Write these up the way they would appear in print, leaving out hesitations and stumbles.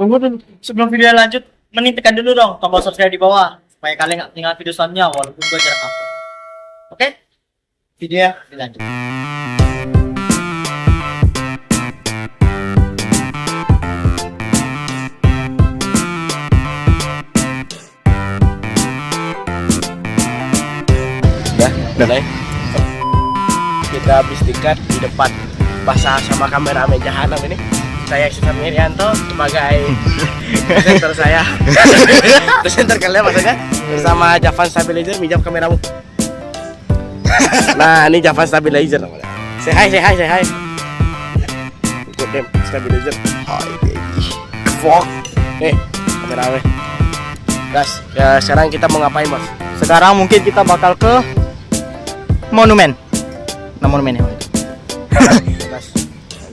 Tunggu dulu, sebelum video lanjut, mending tekan dulu dong tombol subscribe di bawah supaya kalian nggak tinggal video selanjutnya walaupun gue jarang upload. Oke, video dilanjut. Mulai. Kita habis tiket di depan basah sama kameramen Jahanam ini. Saya Iksan Mirianto sebagai presenter saya. Presenter kalian maksudnya bersama Javan Stabilizer, minjam kameramu. Nah, ini Javan Stabilizer namanya. Say hi. Ikut dem Stabilizer. Hi baby. Fuck. Kameramen. Guys, ya sekarang kita mau ngapain, Bos? Sekarang mungkin kita bakal ke monumen. Nah, monumen ya.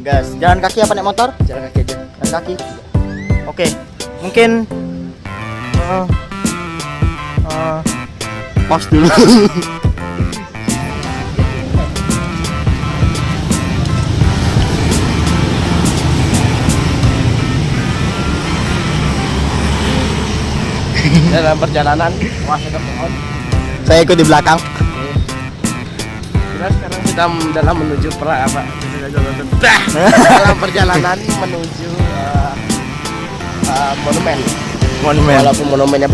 Gas. Jalan kaki apa naik motor? Jalan kaki aja. Jalan kaki. Oke. Mungkin pause dulu. Dalam perjalanan masih ke pohon. Saya ikut di belakang. Kita sekarang sedang dalam menuju dalam perjalanan menuju monumen. Walaupun monumennya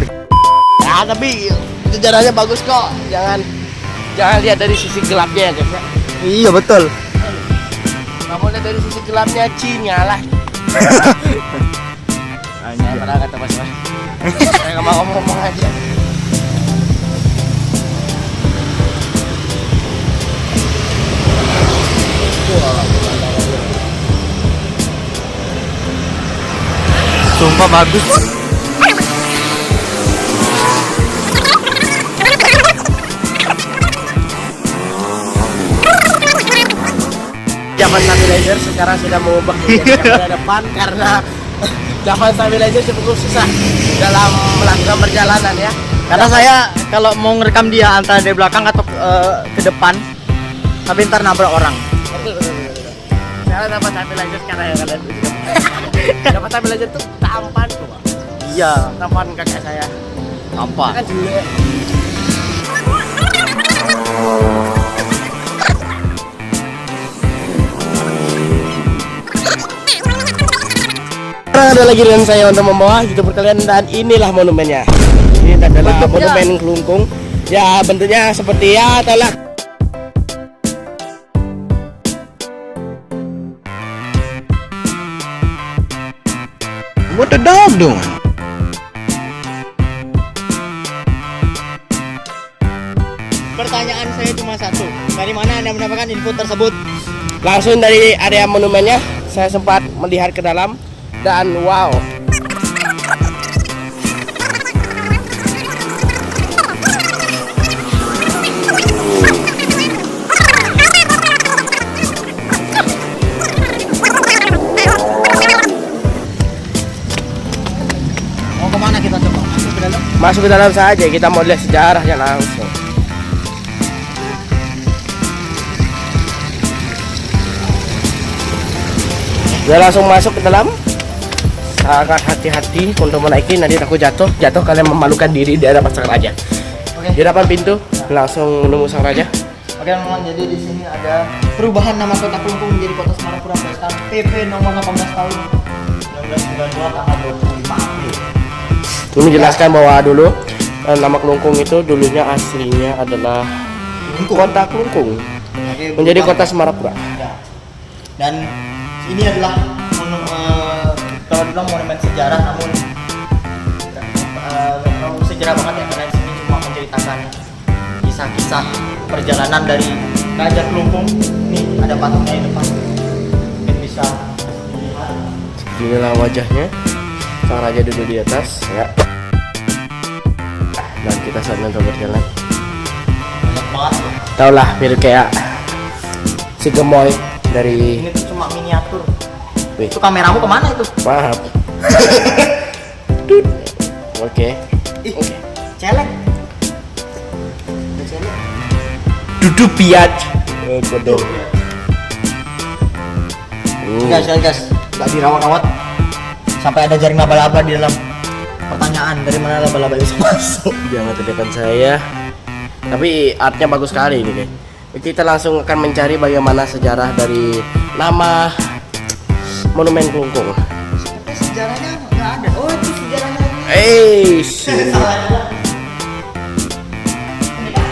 ya, tapi sejarahnya bagus kok. Jangan lihat dari sisi gelapnya ya, guys. Ya. Iya betul. Kamu lihat dari sisi gelapnya, nyala. Saya pernah kata Mas. Saya nggak mau ngomong aja. Sumpah bagus. Javan Stabilizer sekarang sudah mengubah menjadi kamera depan karena Javan Stabilizer cukup susah dalam melakukan perjalanan ya. Karena saya kalau mau ngerekam dia antara dari belakang atau ke depan, tapi ntar nabrak orang. Sekarang dapat stabilizer sekarang ya kalian. Dapat stabilizer tuh tampan tuh, Pak. Iya, Tampan kakak saya. tampak. Kan dulu ya. Sekarang ada lagi dengan saya untuk membawa youtuber kalian dan inilah monumennya. Ini adalah monumen Kelungkung. Ya bentuknya seperti ya tolak. What the dog doing? Pertanyaan saya cuma satu. Dari mana Anda mendapatkan info tersebut? Langsung dari area monumennya, saya sempat melihat ke dalam dan wow. Mau kemana kita coba? Masuk ke dalam? Masuk ke dalam saja, kita mau lihat sejarahnya langsung. Ya langsung masuk ke dalam. Sangat hati-hati untuk menaiki, nanti takut jatuh kalian memalukan diri di hadapan sang raja. Oke. Di hadapan pintu langsung menunggu sang raja. Oke teman-teman, jadi di sini ada perubahan nama kota Kelungkung menjadi kota Semarapura berdasarkan PP nomor 18 tahun 1992 tanggal 25 April. Ini jelaskan bahwa dulu nama Kelungkung itu dulunya aslinya adalah kota Kelungkung Oke, menjadi berubah. kota Semarapura. Ya. Dan ini adalah kalau dibilang monumen sejarah, namun sejarah banget ya, karena di sini cuma menceritakan kisah-kisah perjalanan dari Raja Kelungkung. Nih ada patungnya di depan, mungkin bisa dilihat. Inilah wajahnya, sang raja duduk di atas ya. Dan kita sedang berjalan. Banyak banget ya. Taulah mirip kayak si gemoy dari. Ini tuh cuma miniatur. Wih, Itu kameramu kemana itu? maaf. Tut. Oke. Ih, Oke. celeng. Ada celeng. Duduk piat. Kodok. Gas, nggak dirawat-rawat. Sampai ada jaring laba-laba di dalam. Pertanyaan, dari mana laba-laba bisa masuk? Jangan di depan saya. Tapi artnya bagus sekali ini deh. Kita langsung akan mencari bagaimana sejarah dari nama Monumen Kelungkung. Tapi sejarahnya nggak ada. Oh, itu sejarahnya. Salah juga. Ini kan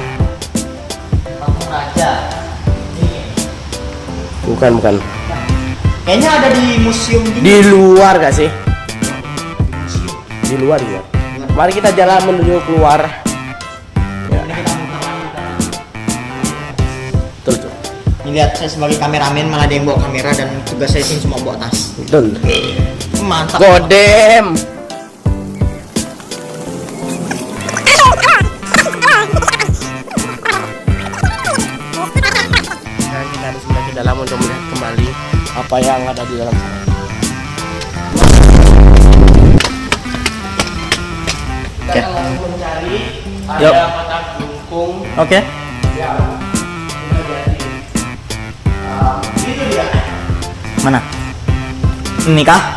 Kampung Raja. Ini. Bukan. Kayaknya ada di museum gini. Di luar gak sih? Di luar ya. Mari kita jalan menuju keluar. Ya. Ini kita muter lagi kan. Betul. Ini lihat, saya sebagai kameramen malah ada yang bawa kamera dan tugas saya sini cuma bawa tas. Betul. Mantap. Godem. Sekarang kita harus mendaki dalam untuk melihat kembali apa yang ada di dalam sana. Kita akan langsung mencari Yup. ada Kota Kelungkung Oke. yang sudah jadi. Itu dia. Mana? Ini kah?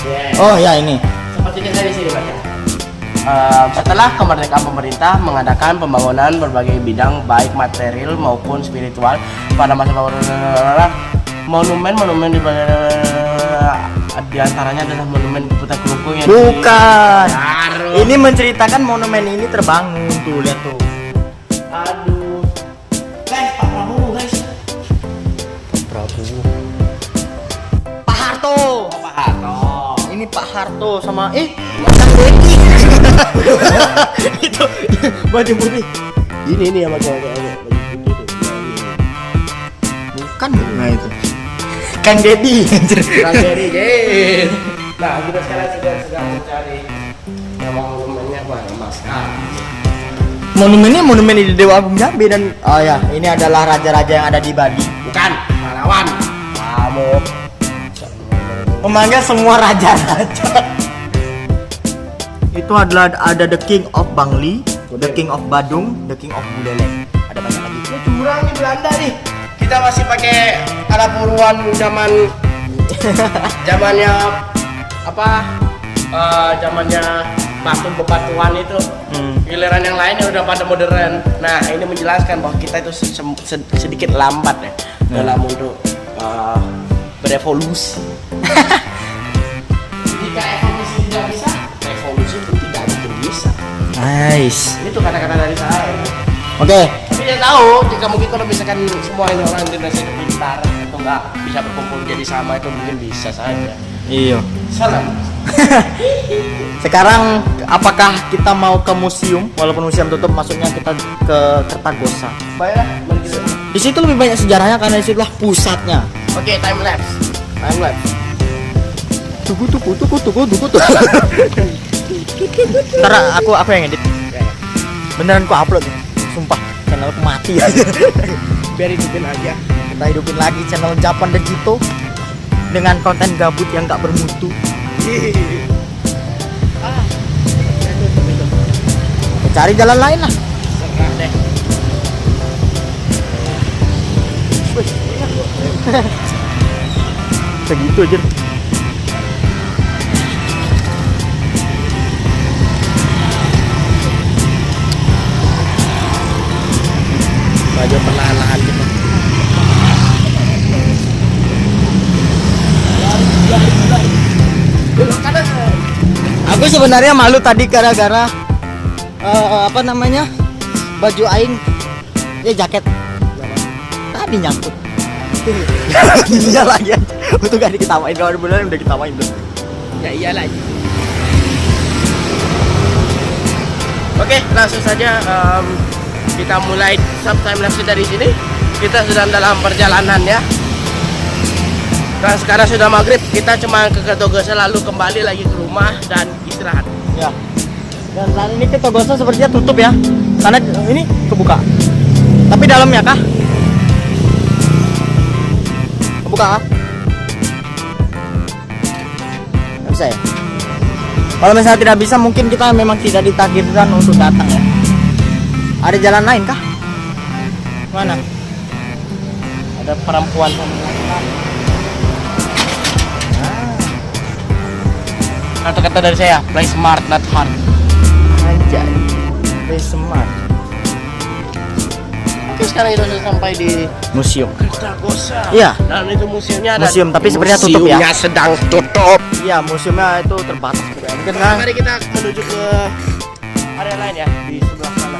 Yes. Oh ya ini. Sepertinya saya di sini Pak. Setelah kemerdekaan pemerintah mengadakan pembangunan berbagai bidang baik material maupun spiritual pada masa monumen di antaranya adalah monumen Kota Kelungkung yang Bukan. Taruh. Ini menceritakan monumen ini terbangun tuh, lihat tuh. Aduh. Guys, Pak Prabowo, guys. Prabowo. Pak Harto. Pak Harto. Ini Pak Harto sama Kang Deddy. Itu baju putih. Ini yang pakai baju putih tuh. Bukan, nah itu. Kang Deddy. Kang Deddy, yes. Nah, kita sekarang sedang mencari nama monumennya mana, Mas? Monumen ini monumen di Dewa Agung Jambi dan oh ya, ini adalah raja-raja yang ada di Bali. Bukan, pahlawan. Kamu Memanggil semua raja-raja. Itu adalah ada the King of Bangli, the King of Badung, the King of Buleleng. Ada banyak lagi. ini curang nih Belanda nih. Kita masih pakai ala buruan zamannya apa? Zamannya batu bebatuan itu. Giliran yang lainnya udah pada modern. Nah, ini menjelaskan bahwa kita itu sedikit lambat ya dalam untuk berevolusi. Jika evolusi tidak bisa, revolusi pun tidak mungkin bisa. Nice. Itu kata-kata dari saya. Oke. Tapi dia tahu jika mungkin kalau misalkan semua ini orang Indonesia itu pintar atau enggak bisa berkumpul jadi sama itu mungkin bisa saja. Iya. Salam. Sekarang apakah kita mau ke museum? Walaupun museum tutup, maksudnya kita ke Kertagosa. Baiklah, mari kita. Di situ lebih banyak sejarahnya karena disitulah pusatnya. Oke, time lapse. Time lapse. Tuku. Ntar aku yang edit. Beneran ku upload ya. Sumpah, channel aku mati aja. Biar hidupin aja. Kita hidupin lagi channel Japan dan Jito dengan konten gabut yang gak bermutu. Cari jalan lain lah. Serah deh. Segitu aja. Maju perlahan-lahan gitu. Belok kanan. Aku sebenarnya malu tadi gara-gara apa namanya, baju aing, jaket tadi nyangkut. Iya lagi aja. Untuk gak diketawain, kalau beneran udah diketawain belum. Ya iyalah. Oke, langsung saja kita mulai time lapse dari sini. Kita sedang dalam perjalanan ya. Dan sekarang sudah maghrib, kita cuma ke Kertagosa lalu kembali lagi ke rumah dan istirahat. Ya. Dan saat ini Kertagosa sepertinya tutup ya. Karena ini kebuka. Tapi dalamnya kah? Kebuka kah? Nggak bisa ya? Kalau misalnya tidak bisa, mungkin kita memang tidak ditakdirkan untuk datang ya. Ada jalan lain kah? Mana? Ada perempuan sama laki-laki. Kata-kata dari saya, play smart not hard. Anjay. Play smart. Oke, sekarang kita sudah sampai di Museum. Kertagosa. Iya. Dan itu museumnya ada. Museum, tapi sebenarnya tutup ya. Museumnya sedang tutup. Iya, museumnya itu terbatas. Mungkin kan. Mari kita menuju ke area lain ya, di sebelah sana.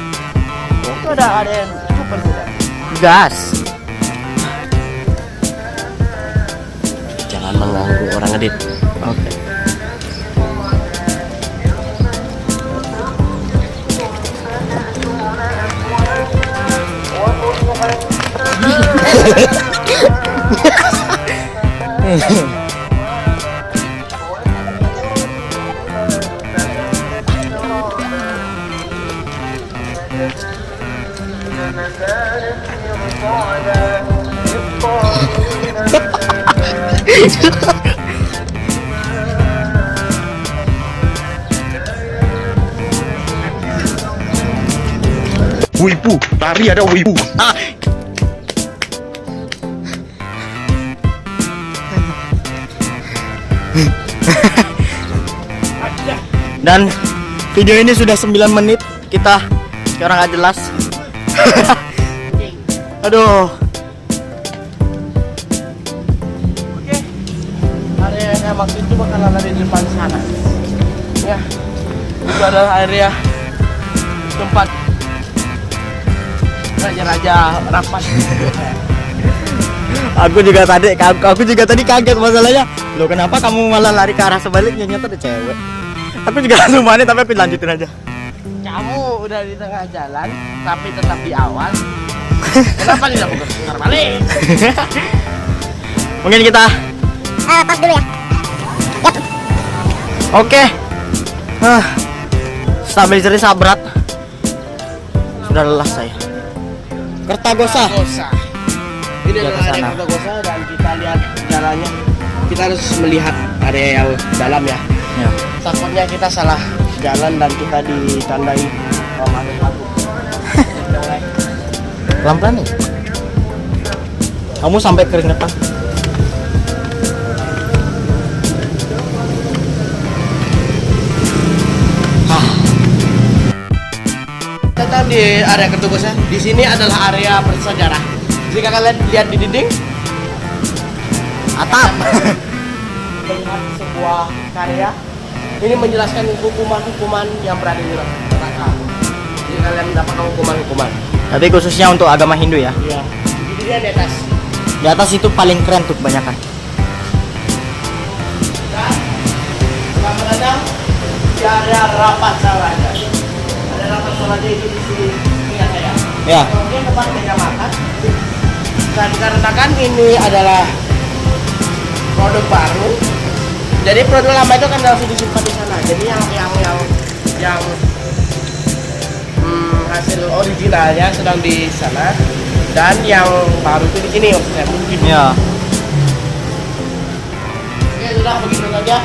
Itu ada yang super juga. Gas. Jangan mengganggu orang ngedit. Oke. Wibu, tari ada wibu. Ah. Dan video ini sudah 9 menit. Kita sekarang nggak jelas. Aduh. Oke. Area yang maksud itu bakalan ada di depan sana. Ya. Itu adalah area tempat raja-raja rapat. Aku juga tadi kaget masalahnya. Loh, kenapa kamu malah lari ke arah sebaliknya? Nyata ada cewek. Aku juga langsung panik, tapi aku lanjutin aja. Kamu udah di tengah jalan, tapi tetap di awal. Kenapa tidak putar balik? Mungkin kita Pas dulu ya. oke. Stabilizer sabrat. Sudah lelah saya. Kertagosa. Kertagosa. Ini Ya, adalah area kesana. Kertagosa dan kita lihat jalannya. Kita harus melihat area yang dalam ya. Ya. Takutnya kita salah jalan dan kita ditandai ada lagu. Pelan-pelan nih. Kamu sampai keringetan. Tetap di area Kertagosa. Di sini adalah area bersejarah. Jika kalian lihat di dinding, Atap. melihat sebuah karya ini menjelaskan hukuman-hukuman yang berada di neraka. Jadi kalian mendapatkan hukuman-hukuman. Tapi khususnya untuk agama Hindu ya. Iya. Jadi dia di atas. Di atas itu paling keren tuh kebanyakan. Dan selamat datang di area rapat Saraja. Ada rapat Saraja itu di sini ingat saya. Ya. Oke, tempat meja makan. Dan dikarenakan ini adalah produk baru, jadi produk lama itu kan langsung disimpan di sana. Jadi yang hasil originalnya sedang di sana dan yang baru itu di sini maksudnya mungkin. Ya. Oke, sudah begitu saja.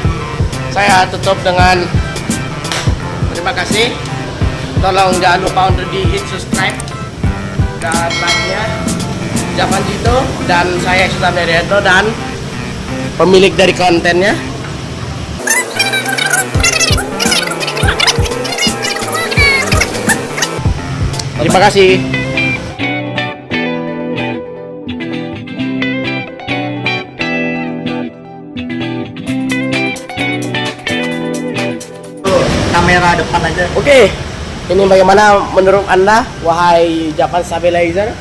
Saya tutup dengan terima kasih. Tolong jangan lupa untuk di hit subscribe dan like-nya. Jangan gitu, dan saya Sultan Herianto dan pemilik dari kontennya. Terima kasih. Kamera depan aja. Oke, ini bagaimana menurut Anda, wahai Japan Stabilizer?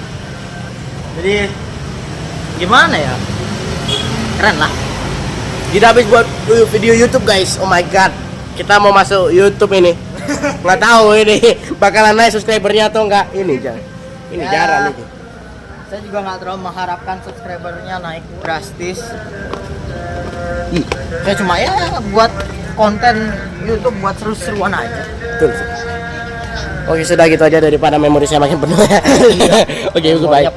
Jadi gimana ya? Keren lah. Kita habis buat video YouTube guys. Oh my god, kita mau masuk YouTube ini. Nggak tahu ini bakalan naik subscribernya atau enggak. Ini jarang. Ini Ya. jarang ini. Saya juga nggak terlalu mengharapkan subscribernya naik drastis. Saya cuma ya buat konten YouTube buat seru-seruan aja. Betul. Oke, sudah gitu aja daripada memori saya makin penuh ya. Oke, goodbye.